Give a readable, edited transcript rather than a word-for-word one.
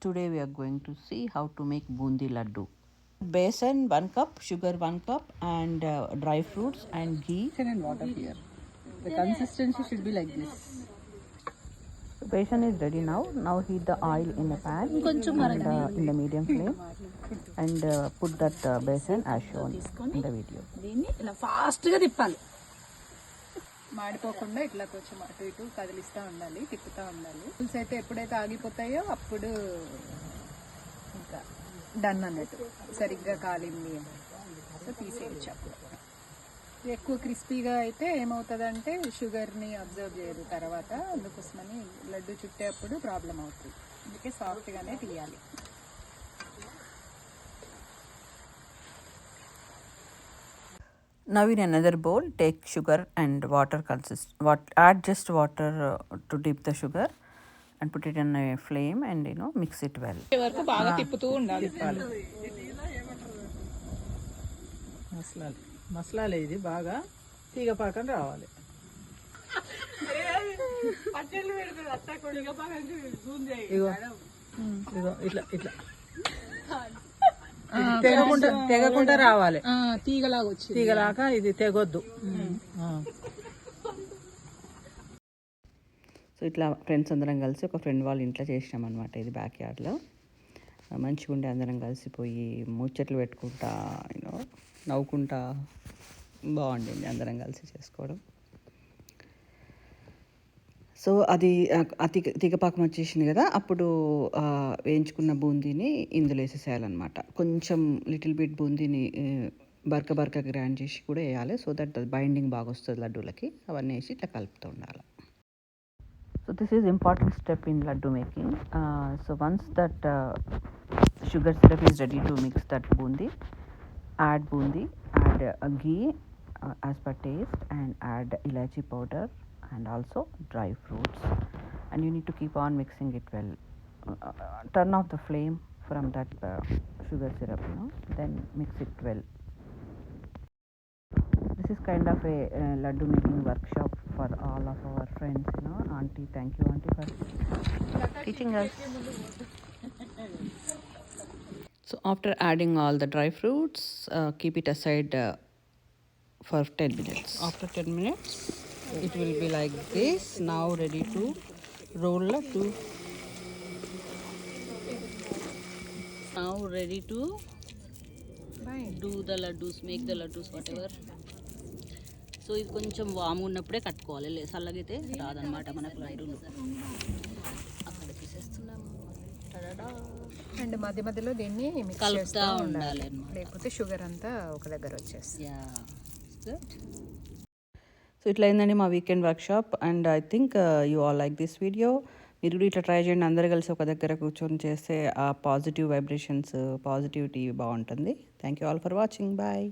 Today we are going to see how to make Boondi Laddu. Besan 1 cup, sugar 1 cup, and dry fruits and ghee. And water here. The consistency should be like this. So besan is ready now. Now heat the oil in a pan and, in the medium flame and put that besan as shown in the video. దీన్ని ఇలా ఫాస్ట్గా తిప్పాలి. మాడిపోకుండా ఇట్లా కొంచెం అటు ఇటు కదిలిస్తూ ఉండాలి, తిప్పుతూ ఉండాలి. పులుసు అయితే ఎప్పుడైతే ఆగిపోతాయో అప్పుడు ఇంకా డన్ అన్నట్టు, సరిగ్గా కాలింది. సో తీసేయచ్చు. అప్పుడు ఎక్కువ క్రిస్పీగా అయితే ఏమవుతుందంటే షుగర్ని అబ్జర్వ్ చేయదు తర్వాత, అందుకోసమని లడ్డు చుట్టేప్పుడు ప్రాబ్లం అవుతుంది. అందుకే సాఫ్ట్గానే తీయాలి. Now in another bowl, take sugar and water add just water to dip the sugar and put it in a flame and mix it well. వరకు బాగా తిప్పుతూ ఉండాలి. మసలాలే ఇది బాగా తీగ పాకం రావాలి. ఇగో ఇట్లా ఇట్లా తెగకుండా రావాలి. తీగలాగా ఇది తెగొద్దు. సో ఇట్లా ఫ్రెండ్స్ అందరం కలిసి ఒక ఫ్రెండ్ వాళ్ళ ఇంట్లో చేసినాం అనమాట. ఇది బ్యాక్ యార్డ్లో మంచిగా ఉండే అందరం కలిసిపోయి ముచ్చట్లు పెట్టుకుంటా నవ్వుకుంటా బాగుండింది అందరం కలిసి చేసుకోవడం. సో అది తీగపాకం వచ్చేసింది కదా, అప్పుడు వేయించుకున్న బూందీని ఇందులో వేసేసేయాలన్నమాట. కొంచెం లిటిల్ బిట్ బూందీని బరక గ్రైండ్ చేసి కూడా వేయాలి, సో దట్ బైండింగ్ బాగా వస్తుంది లడ్డూలకి. అవన్నీ వేసి ఇట్లా కలుపుతూ ఉండాలి. So this is important step in laddu making. So once that sugar syrup is ready to mix that boondi, add ghee as per taste, and add elaichi powder and also dry fruits, and you need to keep on mixing it well. Turn off the flame from that sugar syrup, then mix it well. This is kind of a laddu making workshop for all of our friends. Auntie, thank you auntie for teaching us. So after adding all the dry fruits, keep it aside for 10 minutes. After 10 minutes, it will be like this. Now ready to roll laddu. Now ready to do the laddus, make the laddus, whatever. So ఇది కొంచెం వాము ఉన్నప్పుడే కట్టుకోవాలి, చల్లగైతే రాదనమాట మనకు లడ్డూలు. అక్కడ తీసేస్తున్నాము. And మధ్య మధ్యలో దీన్ని కలుపుతూ ఉండాలి, లేకపోతే షుగర్ అంతా ఒక దగ్గర వచ్చేస్తుంది. సో ఇట్లా అయిందండి మా weekend workshop. And I think you all like this video. మీరు కూడా ఇట్లా ట్రై చేయండి. అందరు కలిసి ఒక దగ్గర కూర్చొని చేస్తే ఆ పాజిటివ్ వైబ్రేషన్స్, పాజిటివిటీ బాగుంటుంది. Thank you all for watching. Bye.